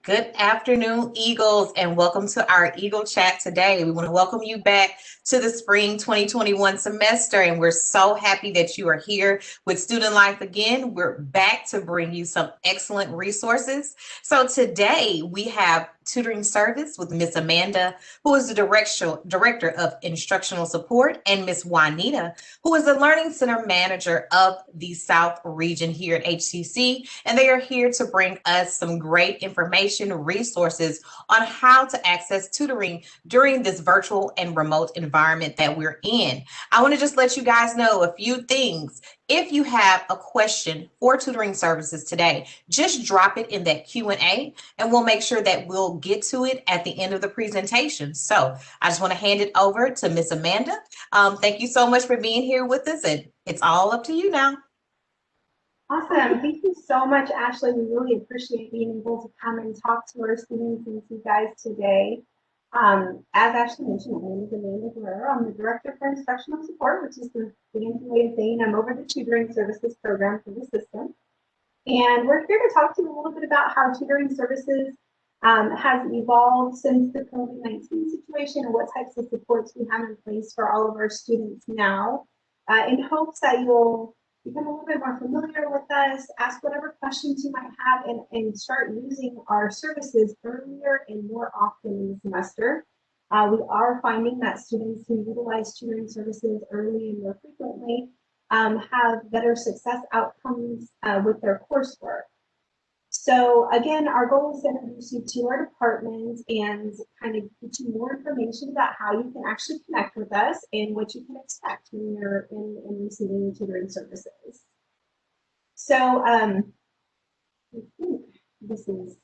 Good afternoon, Eagles, and welcome to our Eagle Chat today. We want to welcome you back to the spring 2021 semester, and we're so happy that you are here with Student Life again. We're back to bring you some excellent resources. So today we have tutoring service with Miss Amanda, who is the director of instructional support, and Miss Juanita, who is the learning center manager of the South region here at HCC. And they are here to bring us some great information, resources on how to access tutoring during this virtual and remote environment that we're in. I want to just let you guys know a few things. If you have a question for tutoring services today, just drop it in that Q&A and we'll make sure that we'll get to it at the end of the presentation. So I just want to hand it over to Miss Amanda. Thank you so much for being here with us, and it's all up to you now. Awesome. Thank you so much, Ashley. We really appreciate being able to come and talk to our students and you guys today. As Ashley mentioned, my name is Amanda Guerrero. I'm the Director for Instructional Support, which is the fancy way of saying I'm over the tutoring services program for the system. And we're here to talk to you a little bit about how tutoring services has evolved since the COVID-19 situation and what types of supports we have in place for all of our students now, in hopes that you'll become a little bit more familiar with us, ask whatever questions you might have, and start using our services earlier and more often in the semester. We are finding that students who utilize tutoring services early and more frequently have better success outcomes with their coursework. So again, our goal is to introduce you to our department and kind of get you more information about how you can actually connect with us and what you can expect when you're in receiving tutoring services. So I think this is,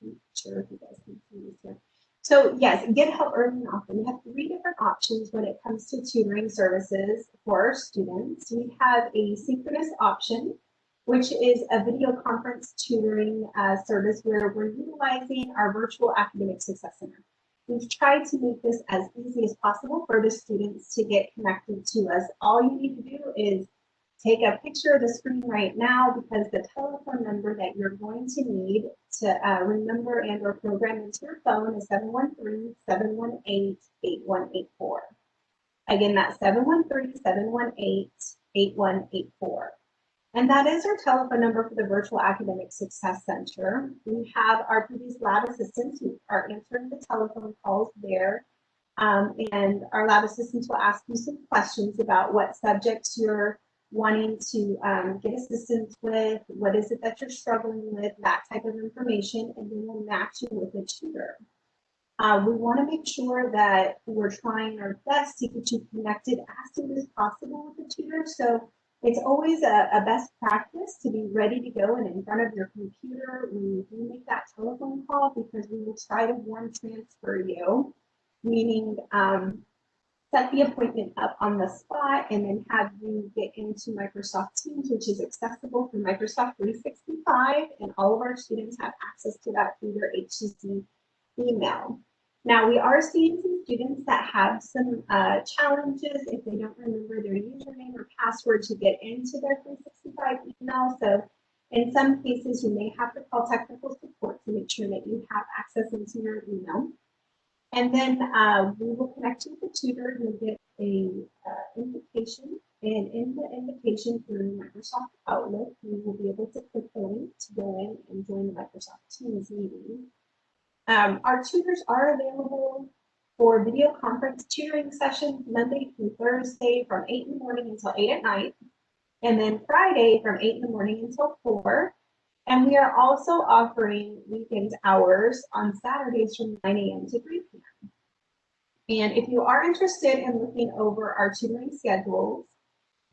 I'm not sure if you guys can see this here. So yes, get help early and often. We have 3 different options when it comes to tutoring services for our students. We have a synchronous option, which is a video conference tutoring service where we're utilizing our virtual academic success center. We've tried to make this as easy as possible for the students to get connected to us. All you need to do is take a picture of the screen right now, because the telephone number that you're going to need to remember and or program into your phone is 713-718-8184. Again, that's 713-718-8184. And that is our telephone number for the Virtual Academic Success Center. We have our previous lab assistants who are answering the telephone calls there. And our lab assistants will ask you some questions about what subjects you're wanting to get assistance with, what is it that you're struggling with, that type of information, and then we'll match you with a tutor. We want to make sure that we're trying our best to get you connected as soon as possible with the tutor. So it's always a best practice to be ready to go and in front of your computer when you make that telephone call, because we will try to warm transfer you, meaning set the appointment up on the spot and then have you get into Microsoft Teams, which is accessible through Microsoft 365, and all of our students have access to that through their HCC email. Now, we are seeing some students that have some challenges if they don't remember their username or password to get into their 365 email. So in some cases, you may have to call technical support to make sure that you have access into your email. And then we will connect you with the tutor. You'll get a invitation, and in the invitation through Microsoft Outlook, you will be able to click the link to go in and join the Microsoft Teams meeting. Our tutors are available for video conference tutoring sessions Monday through Thursday from 8 in the morning until 8 at night, and then Friday from 8 in the morning until 4. And we are also offering weekend hours on Saturdays from 9 a.m. to 3 p.m. And if you are interested in looking over our tutoring schedules,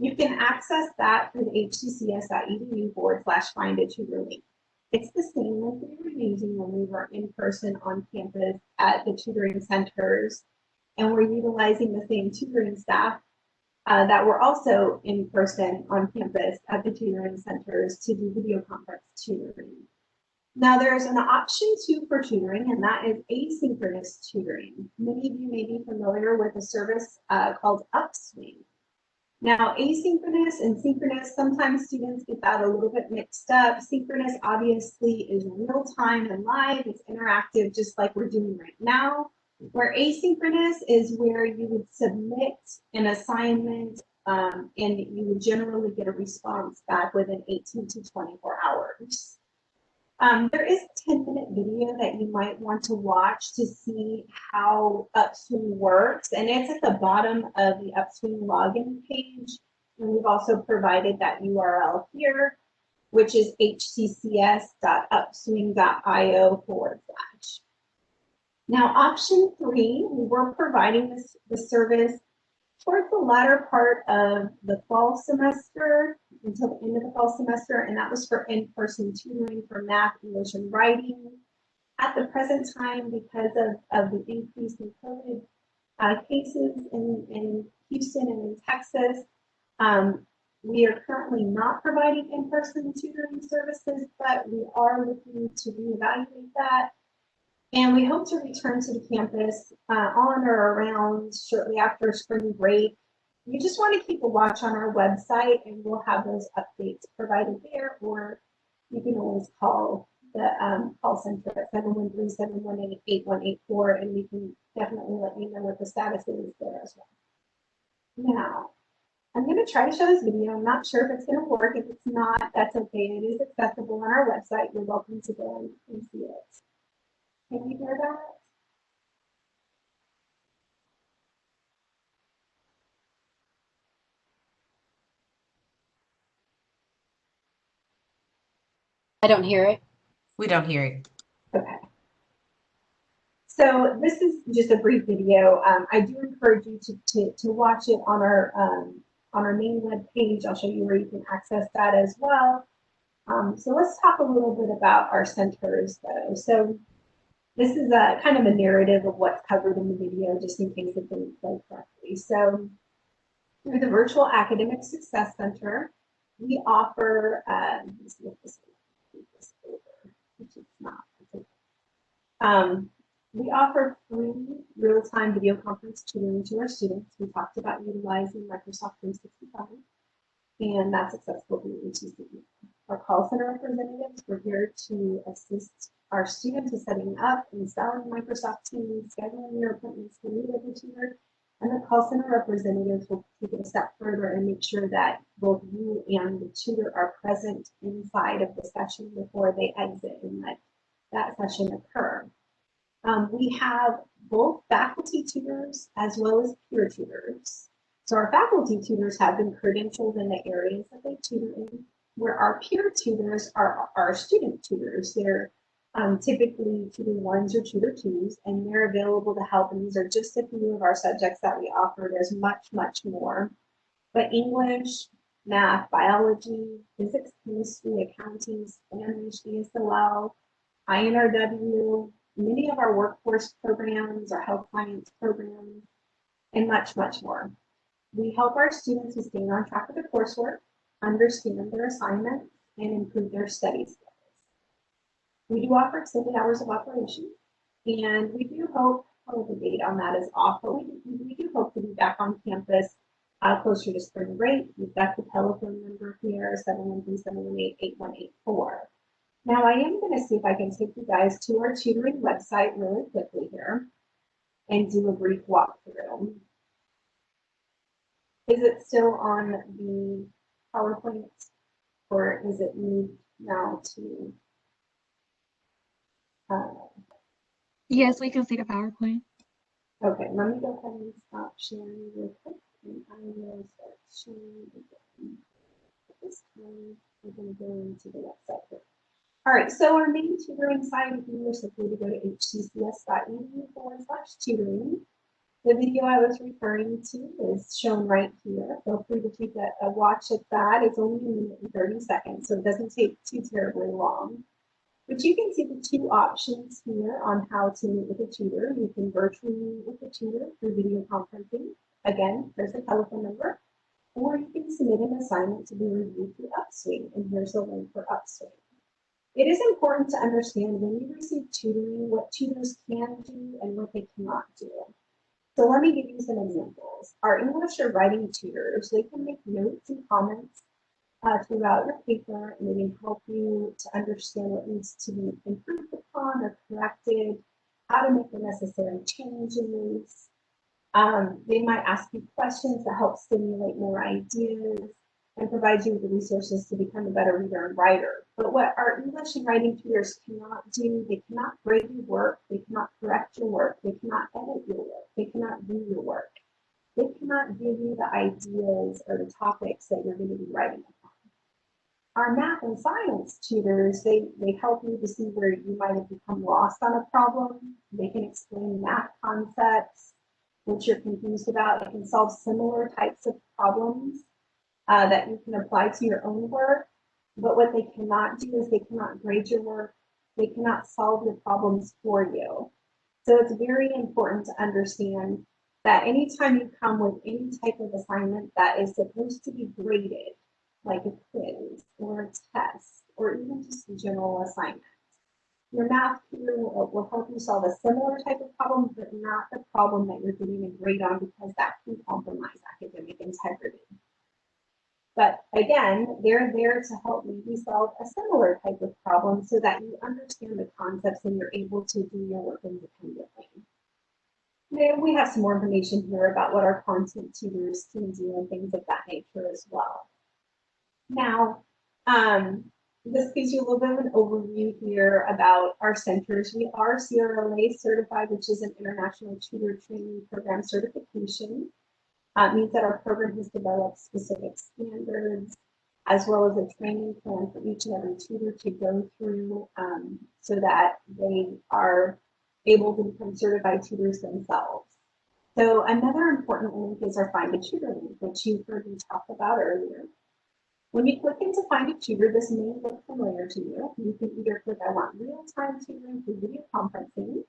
you can access that through the hccs.edu/find-a-tutor link. It's the same link we were using when we were in person on campus at the tutoring centers, and we're utilizing the same tutoring staff that were also in person on campus at the tutoring centers to do video conference tutoring. Now, there's an option 2 for tutoring, and that is asynchronous tutoring. Many of you may be familiar with a service called Upswing. Now, asynchronous and synchronous, sometimes students get that a little bit mixed up. Synchronous obviously is real time and live, it's interactive just like we're doing right now. Where asynchronous is where you would submit an assignment and you would generally get a response back within 18 to 24 hours. There is a 10-minute video that you might want to watch to see how Upswing works, and it's at the bottom of the Upswing login page. And we've also provided that URL here, which is https://upswing.io/. Now, option 3, we were providing the service towards the latter part of the fall semester until the end of the fall semester, and that was for in-person tutoring for math, English, and writing. At the present time, because of the increase in COVID cases in Houston and in Texas, we are currently not providing in-person tutoring services, but we are looking to reevaluate that. And we hope to return to the campus on or around shortly after spring break. You just want to keep a watch on our website and we'll have those updates provided there, or you can always call the call center at 713-718-8184 and we can definitely let you know what the status is there as well. Now, I'm going to try to show this video. I'm not sure if it's going to work. If it's not, that's okay. It is accessible on our website. You're welcome to go and see it. Can you hear that? I don't hear it. We don't hear it. Okay. So this is just a brief video. I do encourage you to watch it on our main web page. I'll show you where you can access that as well. So let's talk a little bit about our centers though. So this is a kind of a narrative of what's covered in the video, just in case it didn't play correctly. So through the Virtual Academic Success Center, we offer, let's look this over, which it's not. We offer free real-time video conference tutoring to our students. We talked about utilizing Microsoft 365, and that's accessible through ETC. Our call center representatives were here to assist our students with setting up and installing Microsoft Teams, scheduling their appointments to meet with the tutor, and the call center representatives will take it a step further and make sure that both you and the tutor are present inside of the session before they exit and let that session occur. We have both faculty tutors as well as peer tutors. So our faculty tutors have been credentialed in the areas that they tutor in, where our peer tutors are our student tutors. They're typically tutor 1s or tutor 2s, and they're available to help. And these are just a few of our subjects that we offer. There's much, much more. But English, math, biology, physics, chemistry, accounting, Spanish, ESOL, INRW, many of our workforce programs, our health science programs, and much, much more. We help our students who stay on track with their coursework, understand their assignments, and improve their study skills. We do offer extended hours of operation, and we do hope, the date on that is off, but we do hope to be back on campus closer to spring break. We've got the telephone number here, 713-718-8184. Now I am going to see if I can take you guys to our tutoring website really quickly here and do a brief walkthrough. Is it still on the PowerPoint, or is it moved now to? Yes, we can see the PowerPoint. Okay, let me go ahead and stop sharing real quick, and I will start sharing again. At this time, we're going to go into the website here. All right, so our main tutoring site, if you were simply to go to hccs.edu/tutoring. The video I was referring to is shown right here. Feel free to take a watch at that. It's only a minute and 30 seconds, so it doesn't take too terribly long. But you can see the two options here on how to meet with a tutor. You can virtually meet with a tutor through video conferencing. Again, there's a telephone number. Or you can submit an assignment to be reviewed through Upswing, and here's the link for Upswing. It is important to understand when you receive tutoring what tutors can do and what they cannot do. So let me give you some examples. Our English or writing tutors, they can make notes and comments throughout your paper, and they can help you to understand what needs to be improved upon or corrected, how to make the necessary changes. They might ask you questions that help stimulate more ideas and provide you with the resources to become a better reader and writer. But what our English and writing tutors cannot do, they cannot grade your work, they cannot correct your work, they cannot edit your work, they cannot do your work. They cannot give you the ideas or the topics that you're going to be writing upon. Our math and science tutors, they help you to see where you might have become lost on a problem. They can explain math concepts, which you're confused about. It can solve similar types of problems that you can apply to your own work. But what they cannot do is they cannot grade your work. They cannot solve your problems for you. So it's very important to understand that anytime you come with any type of assignment that is supposed to be graded, like a quiz or a test, or even just a general assignment, your math tutor will help you solve a similar type of problem, but not the problem that you're getting a grade on, because that can compromise academic integrity. But again, they're there to help maybe solve a similar type of problem so that you understand the concepts and you're able to do your work independently. Then we have some more information here about what our content tutors can do and things of that nature as well. Now, this gives you a little bit of an overview here about our centers. We are CRLA certified, which is an International Tutor Training Program certification. It means that our program has developed specific standards as well as a training plan for each and every tutor to go through so that they are able to become certified tutors themselves. So another important link is our Find a Tutor link, which you heard me talk about earlier. When you click into Find a Tutor, this may look familiar to you. You can either click I want real-time tutoring through video conferencing.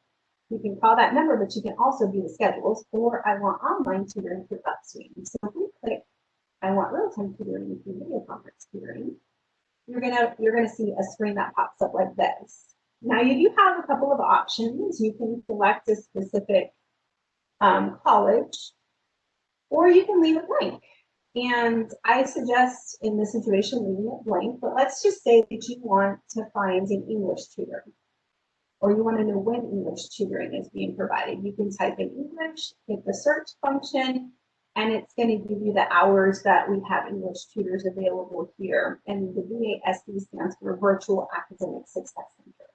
You can call that number, but you can also view the schedules, or I want online tutoring through Upswing. So if we click I want real-time tutoring through video conference tutoring, you're gonna see a screen that pops up like this. Now you do have a couple of options. You can select a specific college, or you can leave it blank. And I suggest in this situation leaving it blank, but let's just say that you want to find an English tutor, or you want to know when English tutoring is being provided. You can type in English, hit the search function, and it's going to give you the hours that we have English tutors available here. And the VASC stands for Virtual Academic Success Center.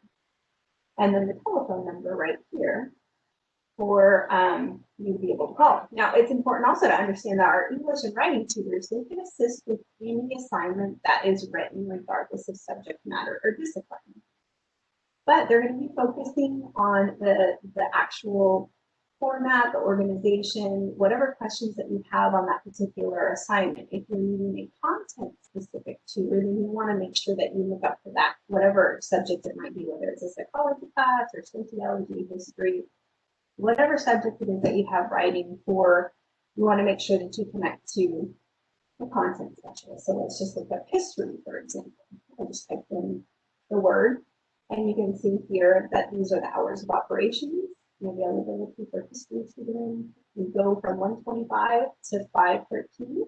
And then the telephone number right here for you to be able to call. Now, it's important also to understand that our English and writing tutors, they can assist with any assignment that is written regardless of subject matter or discipline. But they're going to be focusing on the actual format, the organization, whatever questions that you have on that particular assignment. If you're needing a content specific tutor, then you want to make sure that you look up for that, whatever subject it might be, whether it's a psychology class or sociology, history, whatever subject it is that you have writing for, you want to make sure that you connect to the content specialist. So let's just look up history, for example. I just typed in the word, and you can see here that these are the hours of operations. The availability for history tutoring. We go from 1:25 to 5:13,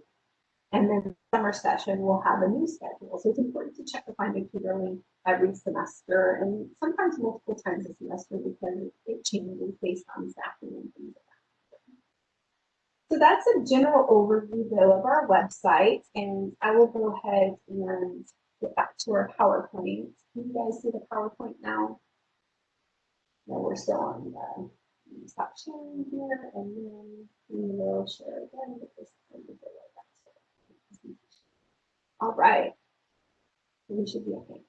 and then the summer session will have a new schedule. So it's important to check the Find a Tutor link every semester, and sometimes multiple times a semester, because it changes based on staffing and things like that. So that's a general overview, though, of our website, and I will go ahead and get back to our PowerPoint. Can you guys see the PowerPoint now? No, we're still on the stop sharing here, and then we will share again with this kind of video. All right, we should be okay.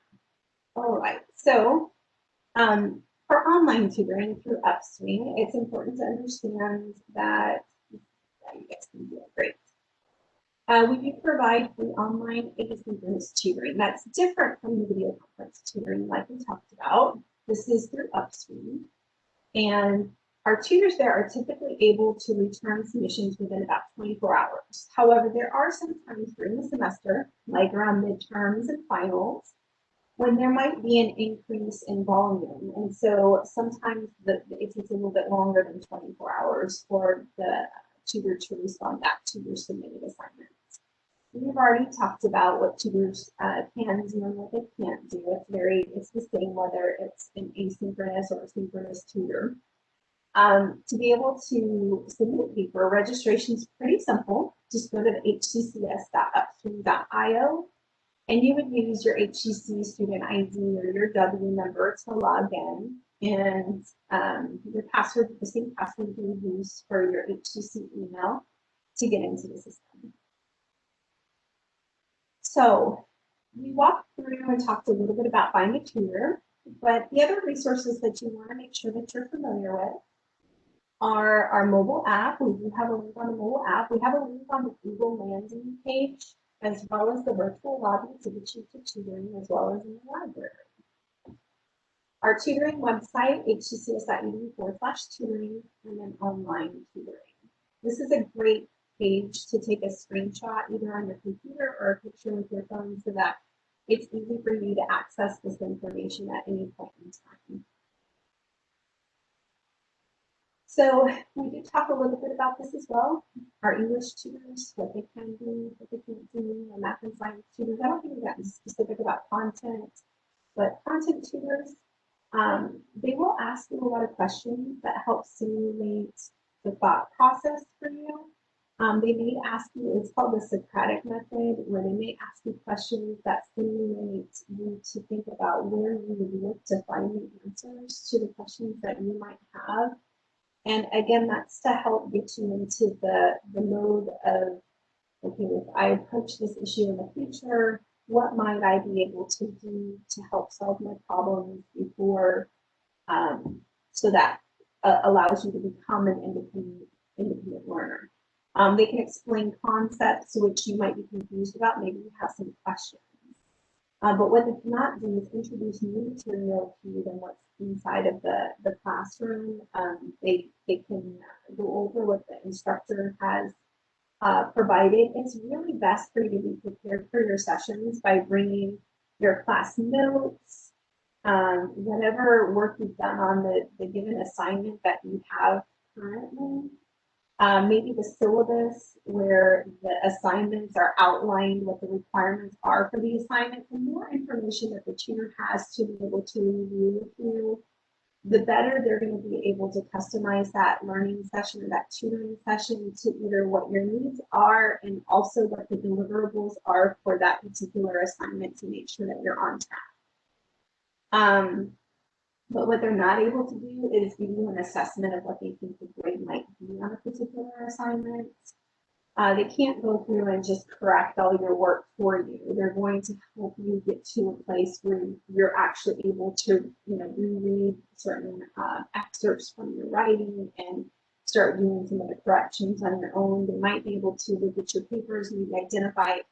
All right, so for online tutoring through Upswing, it's important to understand that you guys can do it great. We do provide free online asynchronous tutoring. That's different from the video conference tutoring like we talked about. This is through Upswing, and our tutors there are typically able to return submissions within about 24 hours. However, there are some times during the semester, like around midterms and finals, when there might be an increase in volume. And so sometimes it takes a little bit longer than 24 hours for the tutor to respond back to your submitted assignments. We've already talked about what tutors can do and what they can't do. It's the same whether it's an asynchronous or synchronous tutor. To be able to submit a paper, registration is pretty simple. Just go to the hccs.upstream.io and you would use your HCC student ID or your W number to log in, and your password, the same password you would use for your HCC email to get into the system. So we walked through and talked a little bit about Find a Tutor, but the other resources that you want to make sure that you're familiar with are our mobile app. We do have a link on the mobile app. We have a link on the Google landing page, as well as the virtual lobby to get you to tutoring, as well as in the library. Our tutoring website, hccs.edu/tutoring, and then online tutoring. This is a great page to take a screenshot either on your computer or a picture with your phone so that it's easy for you to access this information at any point in time. So we did talk a little bit about this as well. Our English tutors, what they can do, what they can't do, and math and science tutors. I don't think we've gotten specific about content, but content tutors, they will ask you a lot of questions that help simulate the thought process for you. They may ask you, it's called the Socratic method, where they may ask you questions that simulate you to think about where you would look to find the answers to the questions that you might have. And again, that's to help get you into the mode of, okay, if I approach this issue in the future, what might I be able to do to help solve my problems before, so that allows you to become an independent learner. They can explain concepts which you might be confused about, maybe you have some questions. But what they cannot do is introduce new material to you than what's inside of the classroom. They can go over what the instructor has provided. It's really best for you to be prepared for your sessions by bringing your class notes, whatever work you've done on the given assignment that you have currently. Maybe the syllabus where the assignments are outlined, what the requirements are for the assignment. The more information that the tutor has to be able to review with you, the better they're going to be able to customize that learning session or that tutoring session to either what your needs are and also what the deliverables are for that particular assignment to make sure that you're on track. But what they're not able to do is give you an assessment of what they think the grade might be on a particular assignment. They can't go through and just correct all your work for you. They're going to help you get to a place where you're actually able to, reread certain excerpts from your writing and start doing some of the corrections on your own. They might be able to look at your papers and identify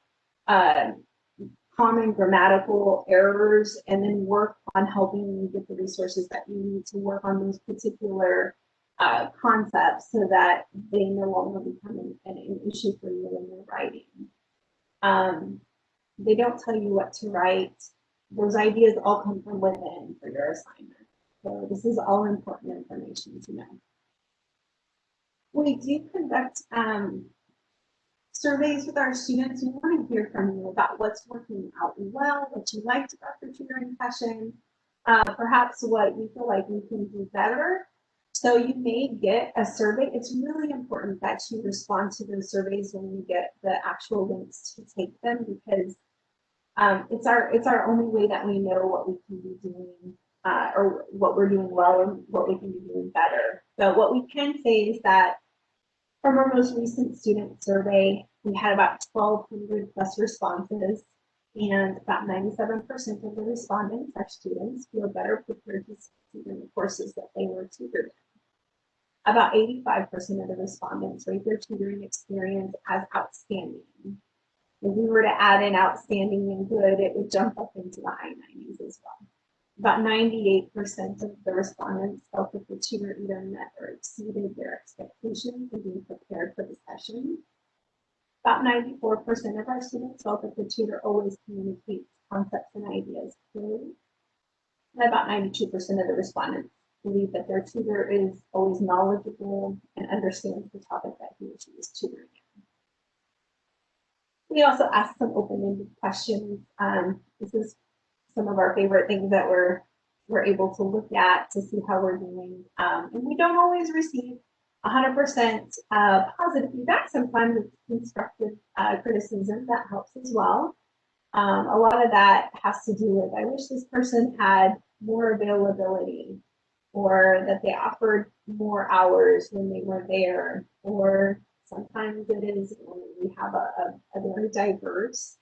common grammatical errors and then work on helping you get the resources that you need to work on those particular concepts so that they no longer become an issue for you when you're writing. They don't tell you what to write. Those ideas all come from within for your assignment. So this is all important information to know. We do conduct surveys with our students. We want to hear from you about what's working out well, what you liked about the tutoring session, perhaps what you feel like we can do better. So you may get a survey. It's really important that you respond to those surveys when you get the actual links to take them, because it's our only way that we know what we can be doing or what we're doing well and what we can be doing better. So what we can say is that from our most recent student survey, we had about 1,200 plus responses, and about 97% of the respondents, our students, feel better prepared to succeed in the courses that they were tutored in. About 85% of the respondents rate their tutoring experience as outstanding. If we were to add in outstanding and good, it would jump up into the high 90s as well. About 98% of the respondents felt that the tutor either met or exceeded their expectations in being prepared for the session. About 94% of our students felt that the tutor always communicates concepts and ideas clearly. And about 92% of the respondents believe that their tutor is always knowledgeable and understands the topic that he or she is tutoring in. We also asked some open-ended questions. This is some of our favorite things that we're able to look at to see how we're doing. And we don't always receive 100% positive feedback. Sometimes it's constructive criticism that helps as well. A lot of that has to do with, I wish this person had more availability, or that they offered more hours when they were there, or sometimes it is we have a very diverse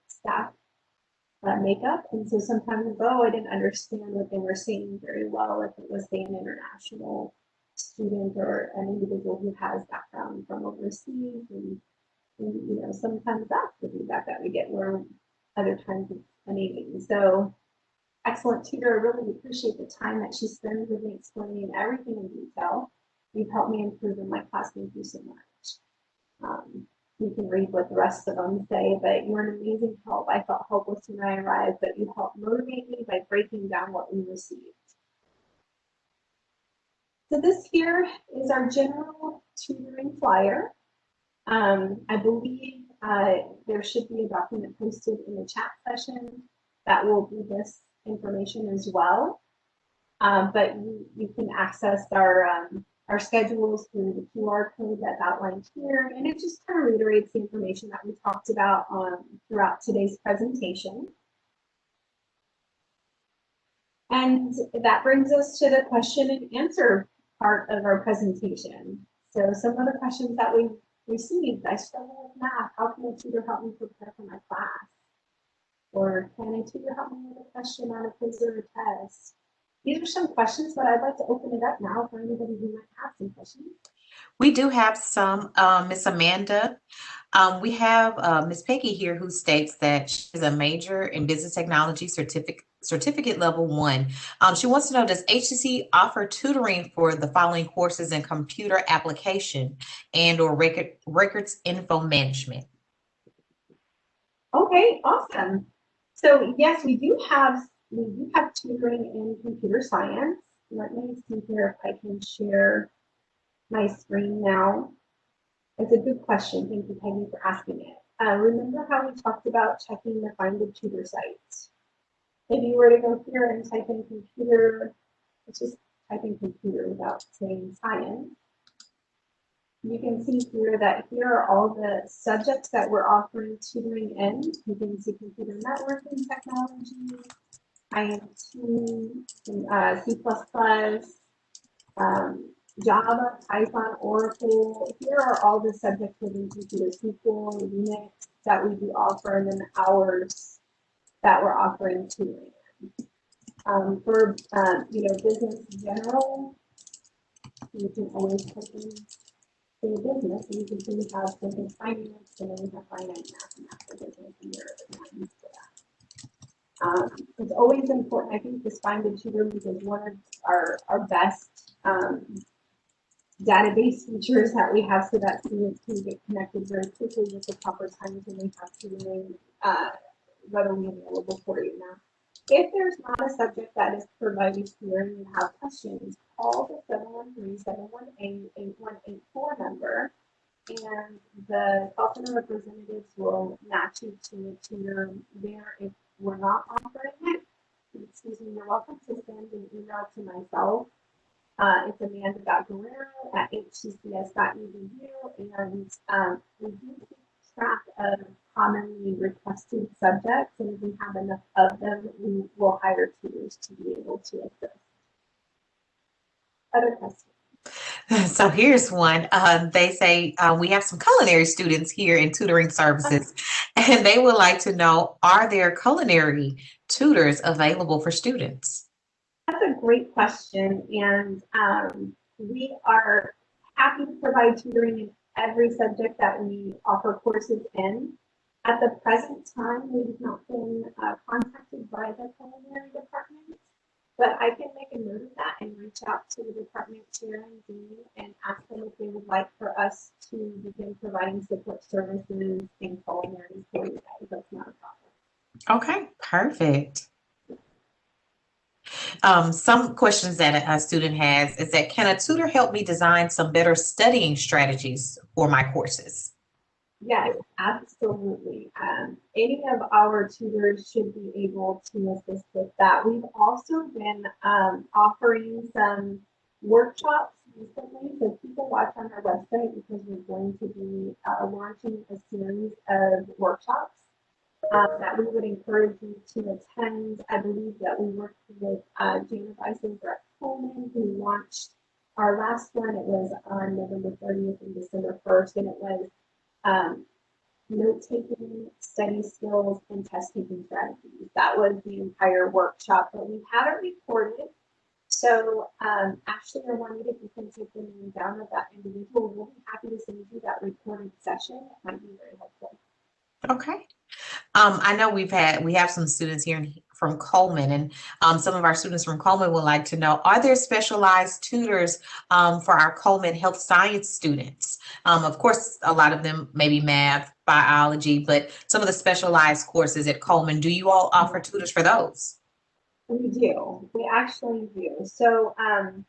staff makeup, and so sometimes, oh, I didn't understand what they were saying very well, if it was, say, an international student or an individual who has background from overseas, and you know, sometimes that's the feedback that we get, where other times it's amazing. So excellent tutor, I really appreciate the time that she spends with me explaining everything in detail. You've helped me improve in my class. Thank you so much. You can read what the rest of them say, but you're an amazing help. I felt helpless when I arrived, but you helped motivate me by breaking down what we received. So this here is our general tutoring flyer. I believe there should be a document posted in the chat session that will be this information as well. But you can access our schedules through the QR code that's outlined here, and it just kind of reiterates the information that we talked about throughout today's presentation. And that brings us to the question and answer part of our presentation. So some of the questions that we received: I struggle with math. How can a tutor help me prepare for my class? Or can a tutor help me with a question on a quiz or a test? These are some questions, but I'd like to open it up now for anybody who might have some questions. We do have some, Miss Amanda. We have Miss Peggy here, who states that she's a major in business technology, certificate level 1. She wants to know, does HCC offer tutoring for the following courses in computer application and or records info management? Okay, awesome. So yes, we do have tutoring in computer science. Let me see here if I can share my screen now. It's a good question. Thank you, Peggy, for asking it. Remember how we talked about checking the Find a Tutor site? If you were to go here and type in computer, let's just type in computer without saying science. You can see here that here are all the subjects that we're offering tutoring in. You can see computer networking technology, IMT, C++, Java, Python, Oracle. Here are all the subjects within computer SQL, Unix that we do offer, and then the hours that we're offering tutoring. For business general, you can always type in business, and you can see we have business finance, and then we have finance, math, and math for business, and there are the times for that. It's always important. I think this Find a Tutor is one of our best database features that we have, so that students can get connected very quickly with the proper times when they have tutoring readily available for you. Now, if there's not a subject that is provided here and you have questions, call the 713-718-8184 number, and the call center representatives will match you to a tutor there. If we're not offering it, excuse me, you're welcome to send an email to myself. It's amanda.guerrero@hccs.edu, and we do keep track of commonly requested subjects, and if we have enough of them, we will hire tutors to be able to assist. Other questions? So here's one. They say we have some culinary students here in tutoring services, and they would like to know, are there culinary tutors available for students? That's a great question, and we are happy to provide tutoring in every subject that we offer courses in. At the present time, we have not been contacted by the culinary department, But I can make a note of that and reach out to the department chair and dean and ask them if they would like for us to begin providing support services in culinary for you guys. That's not a problem. Okay, perfect. Some questions that a student has is that, can a tutor help me design some better studying strategies for my courses? Yes, absolutely. Any of our tutors should be able to assist with that. We've also been offering some workshops recently, so people watch on our website because we're going to be launching a series of workshops that we would encourage you to attend. I believe that we worked with Jana Beisenberg at Coleman, who launched our last one. It was on November 30th and December 1st, and it was note-taking, study skills, and test-taking strategies. That was the entire workshop, but we have it recorded. So Ashley or Juanita, if you can take the name down of that individual, we'll be happy to send you that recorded session. It might be very helpful. Okay. I know we have some students here from Coleman, and some of our students from Coleman would like to know, are there specialized tutors for our Coleman health science students? Of course, a lot of them maybe math, biology, but some of the specialized courses at Coleman, do you all offer tutors for those? We do. We actually do. So, and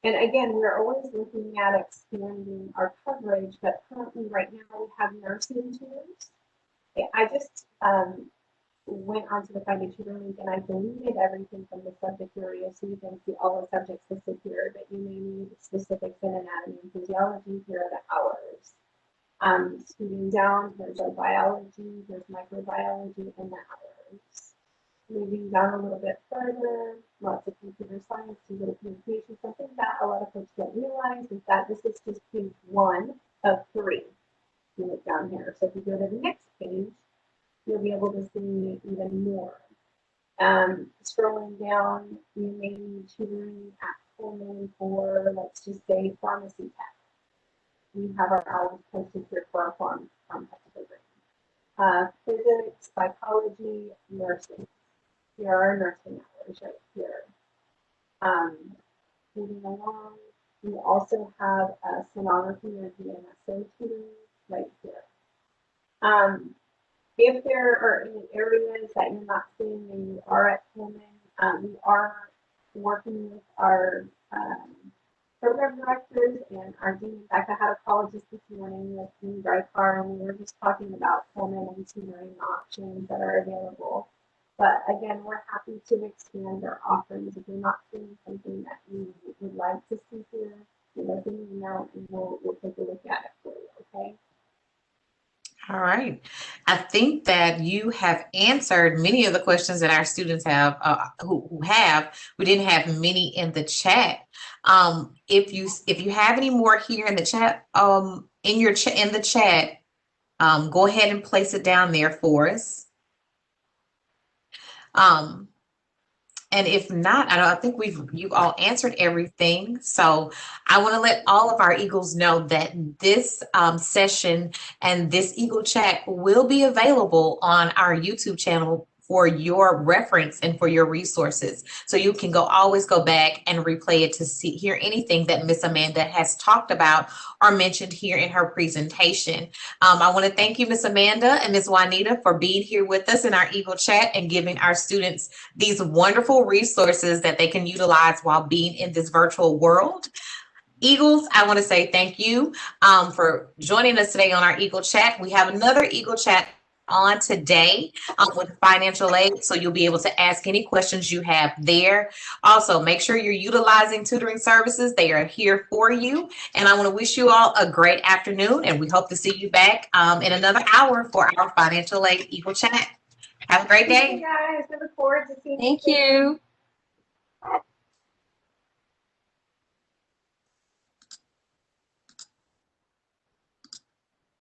again, we're always looking at expanding our coverage, but currently right now we have nursing tutors. I just went onto the Find a Tutor link and I deleted everything from the subject area so you can see all the subjects listed here, but you may need specifics in anatomy and physiology. Here are the hours. Scooting down, there's our biology, there's microbiology, and the hours. Moving down a little bit further, lots of computer science, digital communication. Something that a lot of folks don't realize is that this is just page 1 of 3. You look down here. So if you go to the next page, you'll be able to see even more. Scrolling down, you may need tutoring at Coleman for, let's just say, pharmacy tech. We have our hours posted here for our pharmacy program. Physics, psychology, nursing. Here are our nursing hours right here. Moving along, we also have a sonography or DNSO tutoring right here. If there are any areas that you're not seeing and you are at Coleman, we are working with our program directors and our dean. Becca had a call just this morning with Dean Drycar, and we were just talking about Coleman and tutoring options that are available. But again, we're happy to expand our offerings. If you're not seeing something that you would like to see here, give us an email and we'll take a look at it for you, okay? All right. I think that you have answered many of the questions that our students have who have. We didn't have many in the chat. If you have any more here in the chat, go ahead and place it down there for us. And if not, I think you all answered everything. So I want to let all of our Eagles know that this session and this Eagle chat will be available on our YouTube channel for your reference and for your resources. So you can always go back and replay it to hear anything that Miss Amanda has talked about or mentioned here in her presentation. I want to thank you, Miss Amanda and Miss Juanita, for being here with us in our Eagle chat and giving our students these wonderful resources that they can utilize while being in this virtual world. Eagles, I want to say thank you for joining us today on our Eagle chat. We have another Eagle chat on today with financial aid, so you'll be able to ask any questions you have there. Also, make sure you're utilizing tutoring services. They are here for you, and I want to wish you all a great afternoon, and we hope to see you back in another hour for our financial aid Eagle chat. Have a great day. Thank you guys. I look forward to seeing you. Thank you.